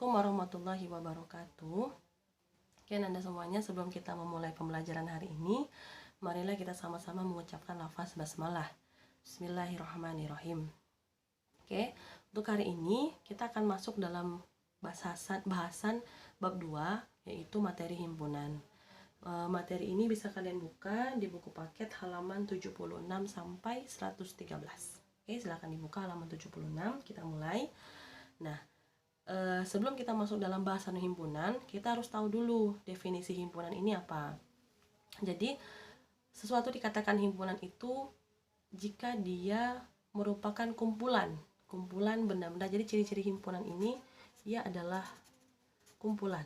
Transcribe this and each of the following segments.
Assalamualaikum warahmatullahi wabarakatuh. Oke, Anda semuanya, sebelum kita memulai pembelajaran hari ini, marilah kita sama-sama mengucapkan lafaz basmalah. Bismillahirrahmanirrahim. Oke, untuk hari ini kita akan masuk dalam bahasan bab 2, yaitu materi himpunan. Materi ini bisa kalian buka di buku paket halaman 76 sampai 113. Oke, silakan dibuka halaman 76, kita mulai. Nah, sebelum kita masuk dalam bahasan himpunan, kita harus tahu dulu definisi himpunan ini apa. Jadi, sesuatu dikatakan himpunan itu jika dia merupakan kumpulan benda-benda. Jadi ciri-ciri himpunan ini dia adalah kumpulan.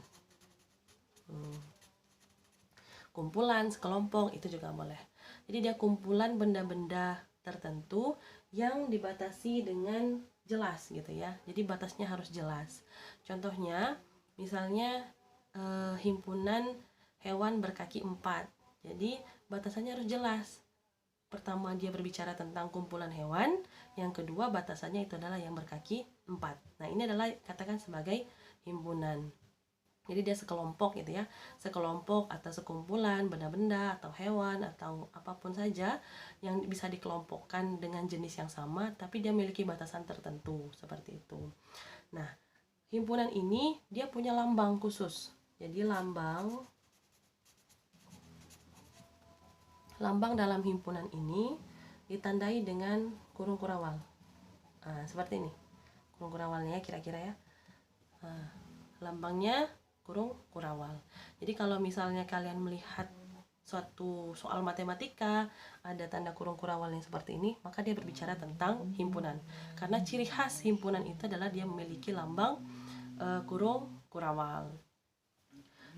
Kumpulan, sekelompok, itu juga boleh. Jadi dia kumpulan benda-benda tertentu yang dibatasi dengan jelas gitu ya. Jadi batasnya harus jelas. Contohnya, misalnya himpunan hewan berkaki 4. Jadi batasannya harus jelas. Pertama, dia berbicara tentang kumpulan hewan. Yang kedua, batasannya itu adalah yang berkaki 4. Nah, ini adalah katakan sebagai himpunan. Jadi dia sekelompok gitu ya, sekelompok atau sekumpulan benda-benda atau hewan atau apapun saja yang bisa dikelompokkan dengan jenis yang sama, tapi dia memiliki batasan tertentu seperti itu. Nah, himpunan ini dia punya lambang khusus. Jadi lambang dalam himpunan ini ditandai dengan kurung kurawal. Seperti ini kurung kurawalnya kira-kira ya. Lambangnya kurung kurawal. Jadi kalau misalnya kalian melihat suatu soal matematika ada tanda kurung kurawal yang seperti ini, maka dia berbicara tentang himpunan. Karena ciri khas himpunan itu adalah dia memiliki lambang kurung kurawal.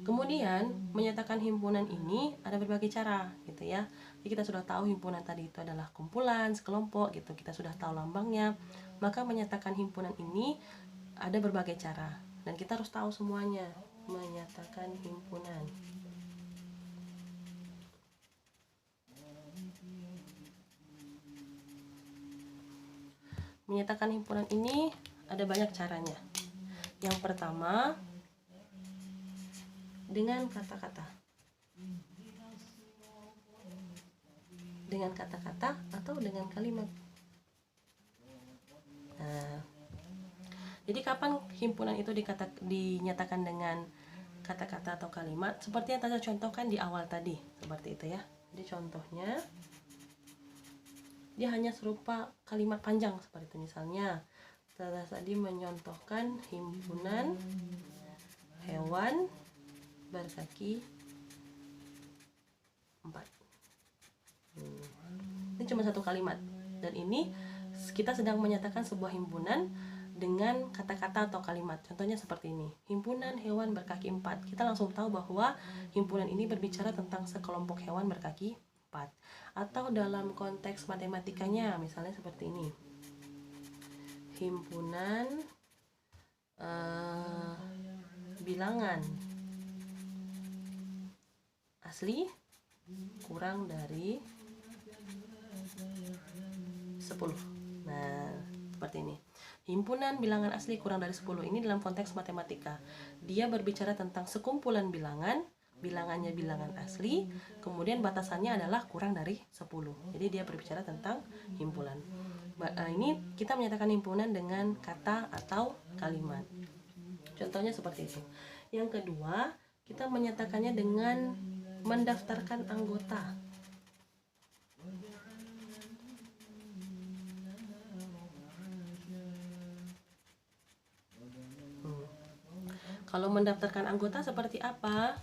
Kemudian menyatakan himpunan ini ada berbagai cara gitu ya. Jadi kita sudah tahu himpunan tadi itu adalah kumpulan, sekelompok gitu. Kita sudah tahu lambangnya. Maka menyatakan himpunan ini ada berbagai cara dan kita harus tahu semuanya. Menyatakan himpunan. Menyatakan himpunan ini ada banyak caranya. Yang pertama, dengan kata-kata. Dengan kata-kata atau dengan kalimat. Nah, jadi kapan himpunan itu dinyatakan dengan kata-kata atau kalimat? Seperti yang tadi contohkan di awal tadi, seperti itu ya. Jadi contohnya dia hanya serupa kalimat panjang seperti itu. Misalnya tadi menyontohkan himpunan hewan berkaki 4. Ini cuma satu kalimat, dan ini kita sedang menyatakan sebuah himpunan dengan kata-kata atau kalimat. Contohnya seperti ini, himpunan hewan berkaki 4. Kita langsung tahu bahwa himpunan ini berbicara tentang sekelompok hewan berkaki 4. Atau dalam konteks matematikanya, misalnya seperti ini, himpunan bilangan asli kurang dari 10. Nah, seperti ini. Himpunan bilangan asli kurang dari 10 ini dalam konteks matematika. Dia berbicara tentang sekumpulan bilangan, bilangannya bilangan asli, kemudian batasannya adalah kurang dari 10. Jadi dia berbicara tentang himpunan. Ini kita menyatakan himpunan dengan kata atau kalimat. Contohnya seperti itu. Yang kedua, kita menyatakannya dengan mendaftarkan anggota. Kalau mendaftarkan anggota seperti apa?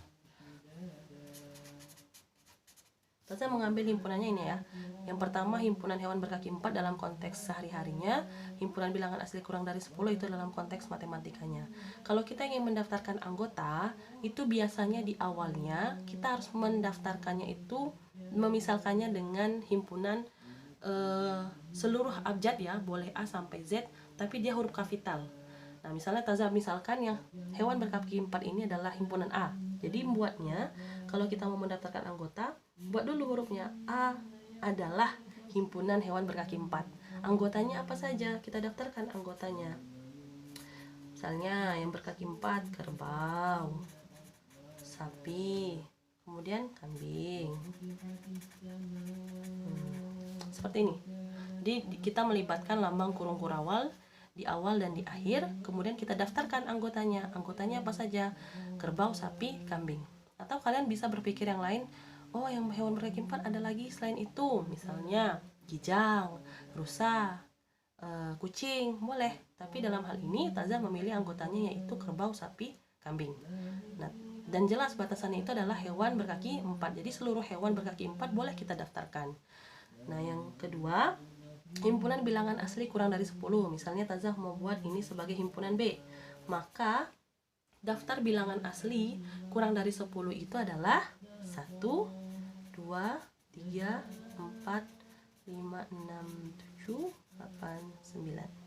Saya mengambil himpunannya ini ya. Yang pertama, himpunan hewan berkaki 4 dalam konteks sehari-harinya. Himpunan bilangan asli kurang dari 10 itu dalam konteks matematikanya. Kalau kita ingin mendaftarkan anggota, itu biasanya di awalnya kita harus mendaftarkannya itu, memisalkannya dengan himpunan seluruh abjad ya, boleh A sampai Z, tapi dia huruf kapital. Nah, misalnya misalkan yang hewan berkaki 4 ini adalah himpunan A. Jadi membuatnya, kalau kita mau mendaftarkan anggota, buat dulu hurufnya A adalah himpunan hewan berkaki 4. Anggotanya apa saja? Kita daftarkan anggotanya. Misalnya yang berkaki 4 kerbau, sapi, kemudian kambing. Seperti ini. Jadi kita melibatkan lambang kurung kurawal di awal dan di akhir, kemudian kita daftarkan anggotanya. Anggotanya apa saja? Kerbau, sapi, kambing. Atau kalian bisa berpikir yang lain, oh yang hewan berkaki 4 ada lagi selain itu, misalnya kijang, rusa, kucing, boleh. Tapi dalam hal ini Taza memilih anggotanya yaitu kerbau, sapi, kambing. Nah, dan jelas batasannya itu adalah hewan berkaki 4. Jadi seluruh hewan berkaki 4 boleh kita daftarkan. Nah, yang kedua, himpunan bilangan asli kurang dari 10. Misalnya Taza mau buat ini sebagai himpunan B. Maka daftar bilangan asli kurang dari 10 itu adalah 1, 2, 3, 4, 5, 6, 7, 8, 9.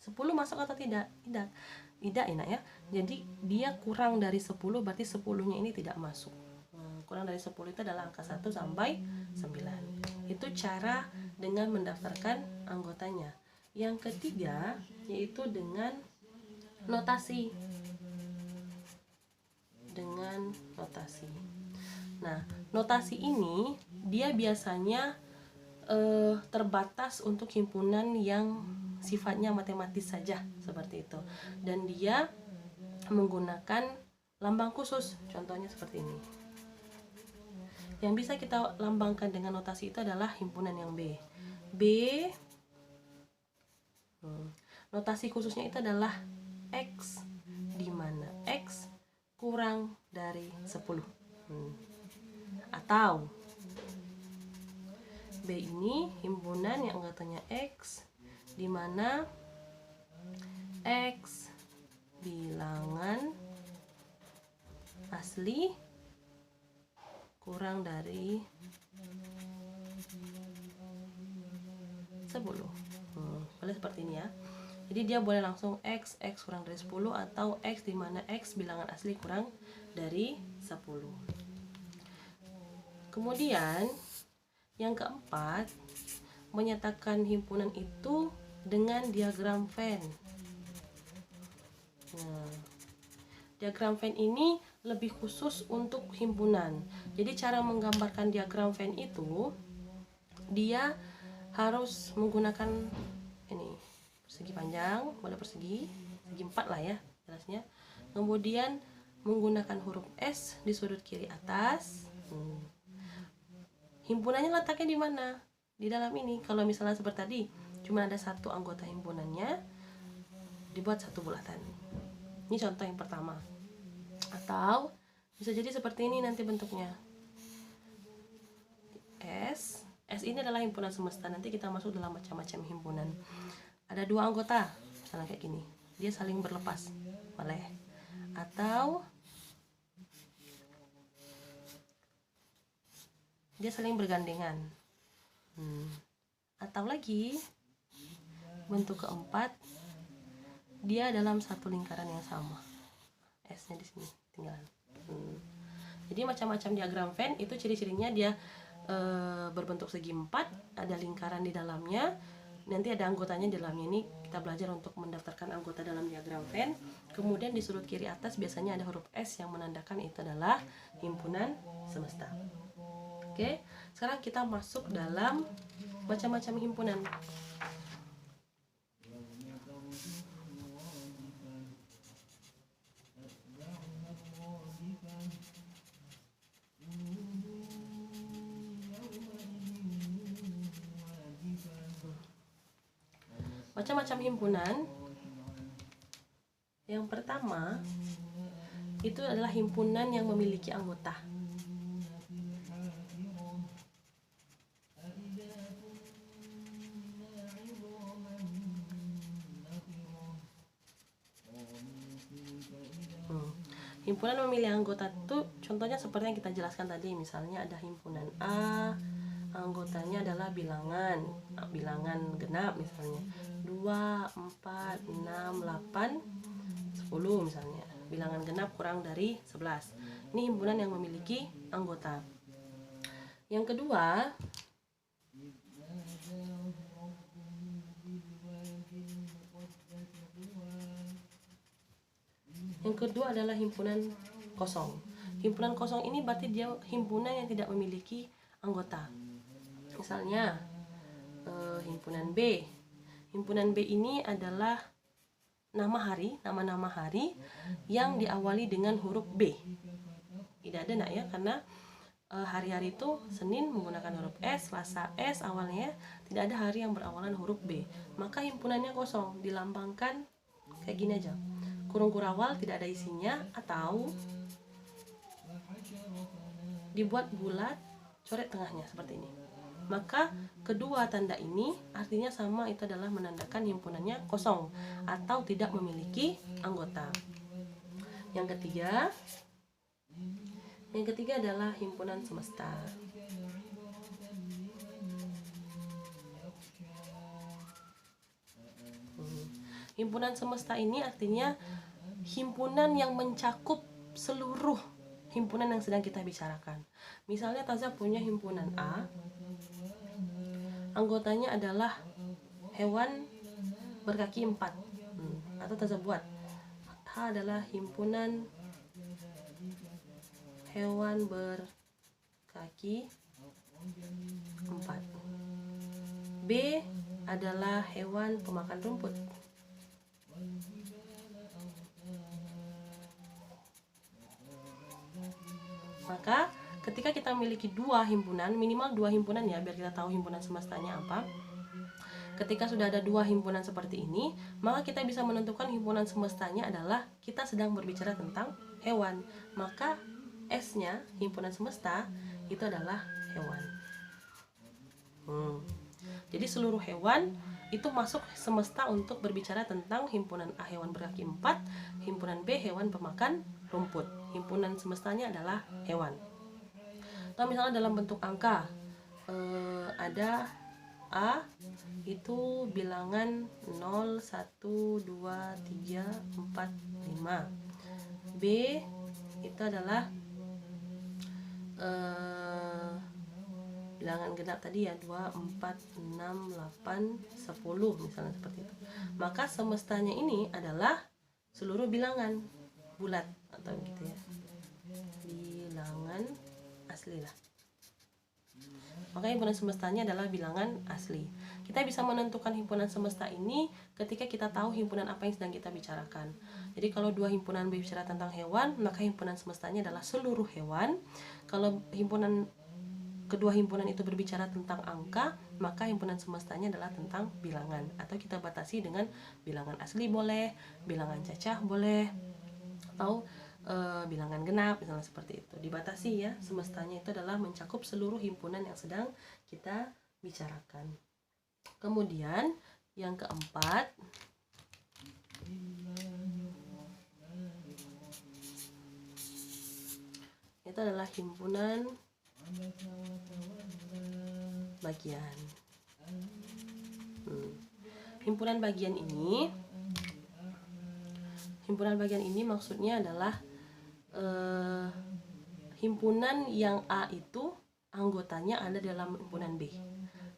10 masuk atau tidak? Tidak enak ya. Jadi dia kurang dari 10, berarti 10-nya ini tidak masuk. Kurang dari 10 itu adalah angka 1 sampai 9. Itu cara dengan mendaftarkan anggotanya. Yang ketiga yaitu dengan notasi. Nah, notasi ini dia biasanya terbatas untuk himpunan yang sifatnya matematis saja, seperti itu, dan dia menggunakan lambang khusus. Contohnya seperti ini. Yang bisa kita lambangkan dengan notasi itu adalah himpunan yang B. Notasi khususnya itu adalah X, di mana X kurang dari 10. Atau B ini himpunan yang anggotanya X, di mana X bilangan asli kurang dari 10. Boleh seperti ini ya. Jadi dia boleh langsung X kurang dari 10, atau X di mana X bilangan asli kurang dari 10. Kemudian yang keempat, menyatakan himpunan itu dengan diagram Venn. Nah, diagram Venn ini lebih khusus untuk himpunan. Jadi cara menggambarkan diagram Venn itu, dia harus menggunakan ini, persegi panjang, boleh persegi 4 lah ya jelasnya. Kemudian menggunakan huruf S di sudut kiri atas. Himpunannya letaknya di mana? Di dalam ini. Kalau misalnya seperti tadi, cuma ada satu anggota himpunannya, dibuat satu bulatan. Ini contoh yang pertama. Atau bisa jadi seperti ini nanti bentuknya. S ini adalah himpunan semesta. Nanti kita masuk dalam macam-macam himpunan. Ada 2 anggota, misalnya kayak gini. Dia saling berlepas, boleh. Atau dia saling bergandengan. Atau lagi bentuk keempat, dia dalam satu lingkaran yang sama. S-nya di sini tinggalan. Jadi macam-macam diagram Venn itu ciri-cirinya dia berbentuk segi 4, ada lingkaran di dalamnya, nanti ada anggotanya di dalamnya. Ini kita belajar untuk mendaftarkan anggota dalam diagram Venn. Kemudian di sudut kiri atas biasanya ada huruf S yang menandakan itu adalah himpunan semesta. Oke, sekarang kita masuk dalam macam-macam himpunan. Macam-macam himpunan. Yang pertama itu adalah himpunan yang memiliki anggota. Himpunan memilih anggota itu contohnya seperti yang kita jelaskan tadi. Misalnya ada himpunan A, anggotanya adalah bilangan genap, misalnya 2, 4, 6, 8, 10 misalnya. Bilangan genap kurang dari 11. Ini himpunan yang memiliki anggota. Yang kedua, Yang kedua adalah himpunan kosong. Himpunan kosong ini berarti dia himpunan yang tidak memiliki anggota. Misalnya himpunan B. Himpunan B ini adalah nama-nama hari yang diawali dengan huruf B. Tidak ada nak ya, karena hari-hari itu Senin menggunakan huruf S, Selasa S awalnya, tidak ada hari yang berawalan huruf B. Maka himpunannya kosong, dilambangkan kayak gini aja. Kurung kurawal, tidak ada isinya, atau dibuat bulat, coret tengahnya seperti ini. Maka kedua tanda ini artinya sama, itu adalah menandakan himpunannya kosong atau tidak memiliki anggota. Yang ketiga adalah himpunan semesta. Himpunan semesta ini artinya himpunan yang mencakup seluruh himpunan yang sedang kita bicarakan. Misalnya Taza punya himpunan A, anggotanya adalah hewan berkaki 4. Atau Taza buat H adalah himpunan hewan berkaki 4. B adalah hewan pemakan rumput. Maka ketika kita memiliki dua himpunan, minimal dua himpunan ya, biar kita tahu himpunan semestanya apa. Ketika sudah ada dua himpunan seperti ini, maka kita bisa menentukan himpunan semestanya adalah kita sedang berbicara tentang hewan. Maka S-nya, himpunan semesta, itu adalah hewan. Jadi seluruh hewan itu masuk semesta untuk berbicara tentang himpunan A, hewan berkaki 4, himpunan B, hewan pemakan rumput. Himpunan semestanya adalah hewan. Atau misalnya dalam bentuk angka, ada A itu bilangan 0, 1, 2, 3, 4, 5. B itu adalah bilangan genap tadi ya, 2, 4, 6, 8, 10 misalnya seperti itu. Maka semestanya ini adalah seluruh bilangan bulat atau gitu ya, bilangan asli lah. Maka himpunan semestanya adalah bilangan asli. Kita bisa menentukan himpunan semesta ini ketika kita tahu himpunan apa yang sedang kita bicarakan. Jadi kalau dua himpunan berbicara tentang hewan, maka himpunan semestanya adalah seluruh hewan. Kalau kedua himpunan itu berbicara tentang angka, maka himpunan semestanya adalah tentang bilangan. Atau kita batasi dengan bilangan asli boleh, bilangan cacah boleh, atau bilangan genap misalnya seperti itu. Dibatasi ya, semestanya itu adalah mencakup seluruh himpunan yang sedang kita bicarakan. Kemudian yang keempat, itu adalah himpunan bagian. Himpunan bagian ini maksudnya adalah himpunan yang A itu anggotanya ada dalam himpunan B.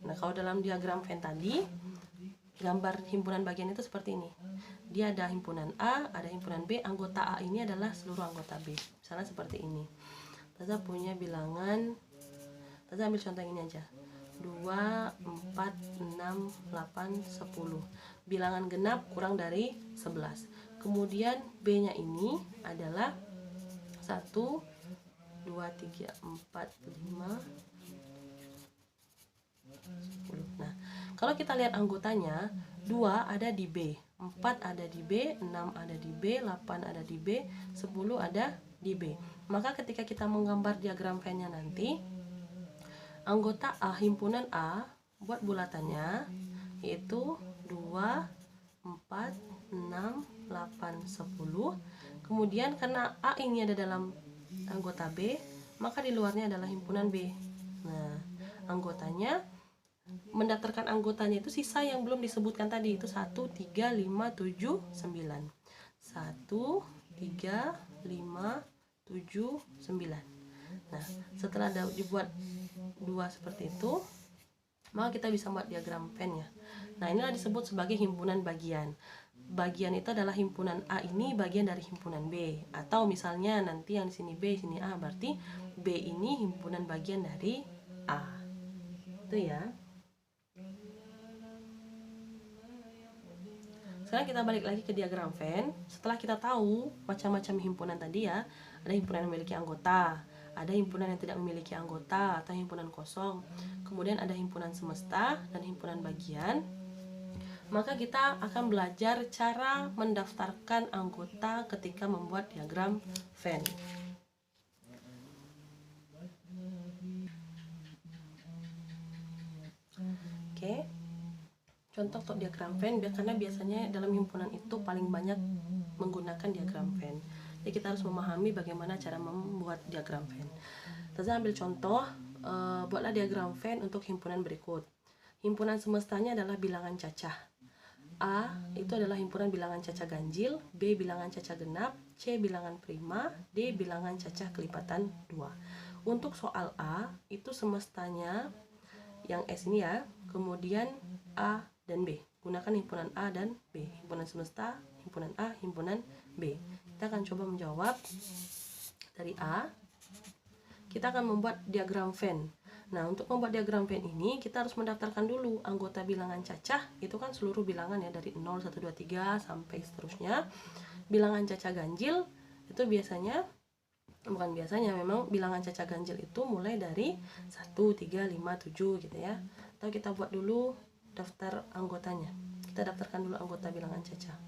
Nah, kalau dalam diagram Venn tadi, gambar himpunan bagian itu seperti ini. Dia ada himpunan A, ada himpunan B, anggota A ini adalah seluruh anggota B. Misalnya seperti ini. Taza punya bilangan, Taza ambil contoh yang ini aja, 2, 4, 6, 8, 10. Bilangan genap kurang dari 11. Kemudian B-nya ini adalah 1, 2, 3, 4, 5, 10. Nah, kalau kita lihat anggotanya, 2 ada di B, 4 ada di B, 6 ada di B, 8 ada di B, 10 ada di B. Maka ketika kita menggambar diagram Venn-nya nanti, anggota A, himpunan A, buat bulatannya yaitu 2, 4, 6, 8, 10. Kemudian karena A ini ada dalam anggota B, maka di luarnya adalah himpunan B. Nah, anggotanya, mendaftarkan anggotanya itu sisa yang belum disebutkan tadi, itu 1, 3, 5, 7, 9. 1, 3, 5, 7, 9. Nah, setelah dibuat 2 seperti itu, maka kita bisa buat diagram Venn ya. Nah, inilah disebut sebagai himpunan bagian. bagian itu adalah himpunan A ini bagian dari himpunan B, atau misalnya nanti yang di sini B, sini A, berarti B ini himpunan bagian dari A. Itu ya. Sekarang kita balik lagi ke diagram Venn. Setelah kita tahu macam-macam himpunan tadi ya, ada himpunan yang memiliki anggota, ada himpunan yang tidak memiliki anggota atau himpunan kosong, kemudian ada himpunan semesta dan himpunan bagian. Maka kita akan belajar cara mendaftarkan anggota ketika membuat diagram Venn. Oke. Contoh untuk diagram Venn, karena biasanya dalam himpunan itu paling banyak menggunakan diagram Venn. Jadi kita harus memahami bagaimana cara membuat diagram Venn. Kita ambil contoh, buatlah diagram Venn untuk himpunan berikut. Himpunan semestanya adalah bilangan cacah. A itu adalah himpunan bilangan cacah ganjil, B bilangan cacah genap, C bilangan prima, D bilangan cacah kelipatan 2. Untuk soal A, itu semestanya yang S ini ya, kemudian A dan B. Gunakan himpunan A dan B. Himpunan semesta, himpunan A, himpunan B. Kita akan coba menjawab dari A. Kita akan membuat diagram Venn. Nah, untuk membuat diagram Venn ini, kita harus mendaftarkan dulu anggota bilangan cacah. Itu kan seluruh bilangan ya, dari 0, 1, 2, 3 sampai seterusnya. Bilangan cacah ganjil, itu biasanya, bukan biasanya, memang bilangan cacah ganjil itu mulai dari 1, 3, 5, 7 gitu ya. Atau kita buat dulu daftar anggotanya. Kita daftarkan dulu anggota bilangan cacah.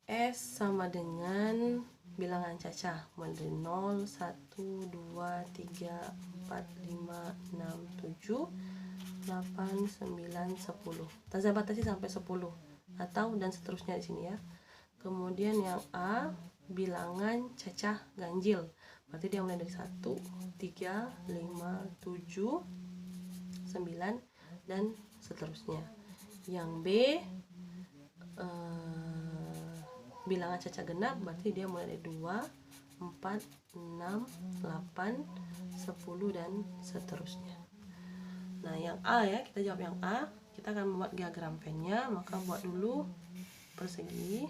S sama dengan bilangan cacah mulai dari 0, 1, 2, 3, 4, 5, 6, 7, 8, 9, 10. Kita batasi sampai 10 atau dan seterusnya di sini ya. Kemudian yang A bilangan cacah ganjil. Berarti dia mulai dari 1, 3, 5, 7, 9 dan seterusnya. Yang B bilangan cacah genap, berarti dia mulai dari 2, 4, 6, 8, 10 dan seterusnya. Nah, yang A ya, kita jawab yang A. Kita akan membuat diagram Venn-nya, maka buat dulu persegi.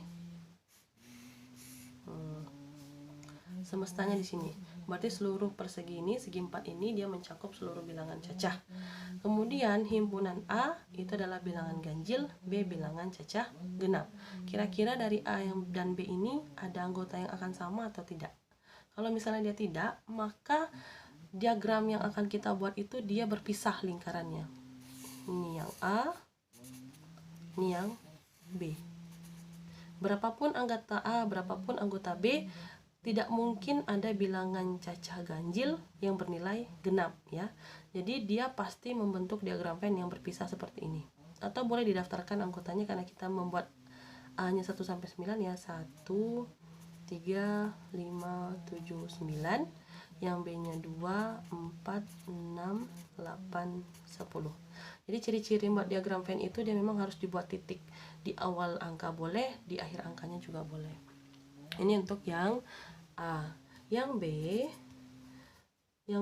Semestanya di sini. Berarti seluruh persegi ini, segi 4 ini dia mencakup seluruh bilangan cacah. Kemudian himpunan A itu adalah bilangan ganjil, B bilangan cacah genap. Kira-kira dari A dan B ini ada anggota yang akan sama atau tidak? Kalau misalnya dia tidak, maka diagram yang akan kita buat itu dia berpisah lingkarannya. Ini yang A, ini yang B. Berapapun anggota A, berapapun anggota B, tidak mungkin ada bilangan cacah ganjil yang bernilai genap ya. Jadi dia pasti membentuk diagram Venn yang berpisah seperti ini. Atau boleh didaftarkan anggotanya karena kita membuat A-nya 1 sampai 9 ya. 1, 3, 5, 7, 9. Yang B-nya 2, 4, 6, 8, 10. Jadi ciri-ciri buat diagram Venn itu dia memang harus dibuat titik. Di awal angka boleh, di akhir angkanya juga boleh. Ini untuk yang A. Yang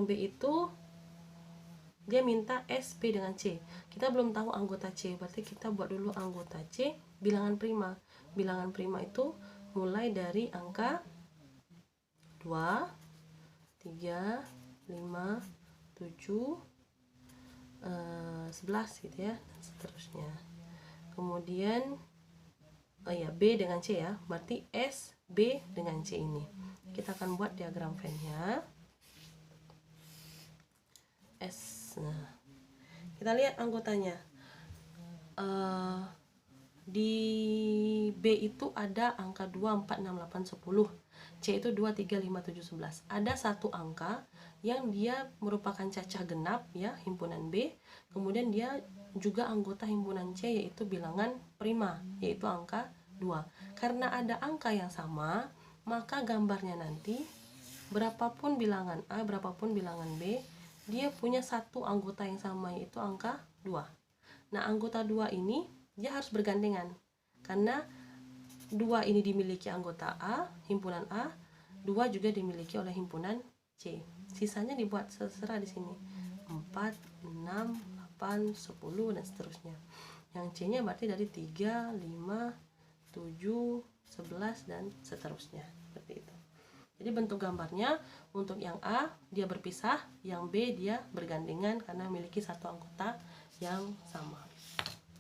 B itu dia minta S, B dengan C. Kita belum tahu anggota C, berarti kita buat dulu anggota C bilangan prima. Bilangan prima itu mulai dari angka 2, 3, 5, 7, 11 gitu ya, dan seterusnya. Kemudian B dengan C ya, berarti S, B dengan C ini. Kita akan buat diagram Venn-nya. S. Nah, kita lihat anggotanya. Di B itu ada angka 2, 4, 6, 8, 10. C itu 2, 3, 5, 7, 11. Ada satu angka yang dia merupakan cacah genap ya, himpunan B. Kemudian dia juga anggota himpunan C, yaitu bilangan prima, yaitu angka 2. Karena ada angka yang sama, maka gambarnya nanti berapapun bilangan A, berapapun bilangan B, dia punya satu anggota yang sama, yaitu angka 2. Nah, anggota 2 ini dia harus bergandengan. Karena 2 ini dimiliki anggota A, himpunan A, 2 juga dimiliki oleh himpunan C. Sisanya dibuat terserah di sini. 4, 6, 8, 10 dan seterusnya. Yang C-nya berarti dari 3, 5, 7, 11 dan seterusnya. Seperti itu. Jadi bentuk gambarnya untuk yang A dia berpisah, yang B dia bergandengan karena memiliki satu anggota yang sama.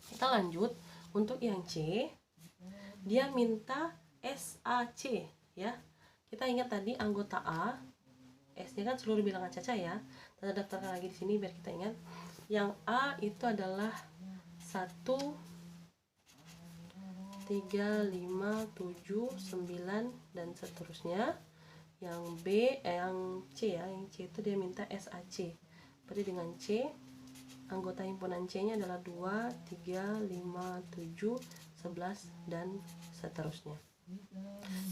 Kita lanjut untuk yang C, dia minta SAC ya. Kita ingat tadi anggota A, S-nya kan seluruh bilangan caca ya. Kita daftarkan lagi di sini biar kita ingat. Yang A itu adalah 1, 3, 5, 7, 9 dan seterusnya. Yang B, yang C ya, yang C itu dia minta SAC. Berarti dengan C, anggota himpunan C-nya adalah 2, 3, 5, 7, 11 dan seterusnya.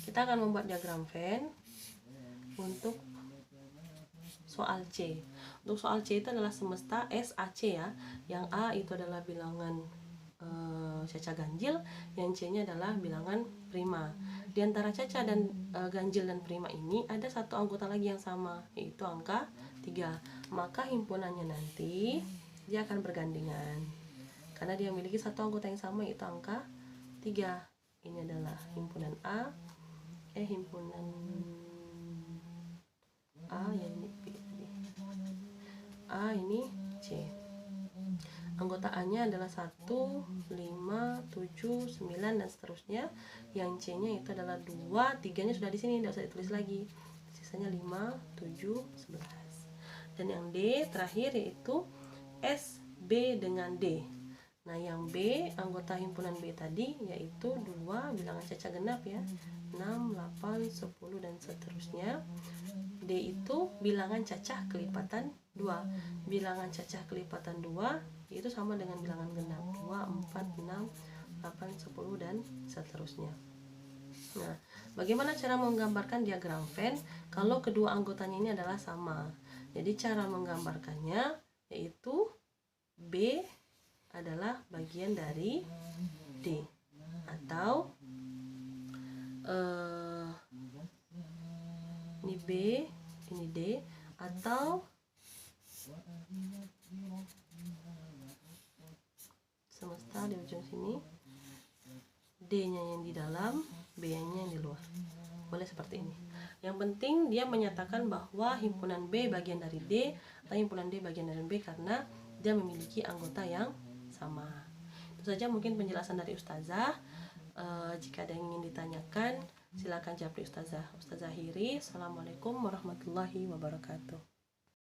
Kita akan membuat diagram Venn untuk soal C. Untuk soal C itu adalah semesta SAC ya. Yang A itu adalah bilangan caca ganjil, yang C-nya adalah bilangan prima. Di antara caca dan ganjil dan prima ini ada satu anggota lagi yang sama, yaitu angka 3. Maka himpunannya nanti dia akan bergandengan karena dia memiliki satu anggota yang sama, yaitu angka 3. Ini adalah himpunan A, himpunan A yang ini B tadi. A ini C. Anggota A-nya adalah 1, 5, 7, 9 dan seterusnya. Yang C-nya itu adalah 2, 3-nya sudah di sini, tidak usah ditulis lagi. Sisanya 5, 7, 11. Dan yang D terakhir yaitu SB dengan D. Nah, yang B, anggota himpunan B tadi yaitu 2 bilangan caca genap ya. 6, 8, 10 dan seterusnya. D itu bilangan cacah kelipatan 2. Bilangan cacah kelipatan 2 itu sama dengan bilangan genap 2, 4, 6, 8, 10 dan seterusnya. Nah, bagaimana cara menggambarkan diagram Venn kalau kedua anggotanya ini adalah sama? Jadi cara menggambarkannya yaitu B adalah bagian dari D, atau ini B, ini D, atau semesta di ujung sini, D-nya yang di dalam, B-nya yang di luar. Boleh seperti ini. Yang penting dia menyatakan bahwa himpunan B bagian dari D atau himpunan D bagian dari B karena dia memiliki anggota yang sama. Itu saja mungkin penjelasan dari Ustazah. Jika ada yang ingin ditanyakan, silakan jawab di Ustazah. Ustazah Hiri. Assalamualaikum warahmatullahi wabarakatuh.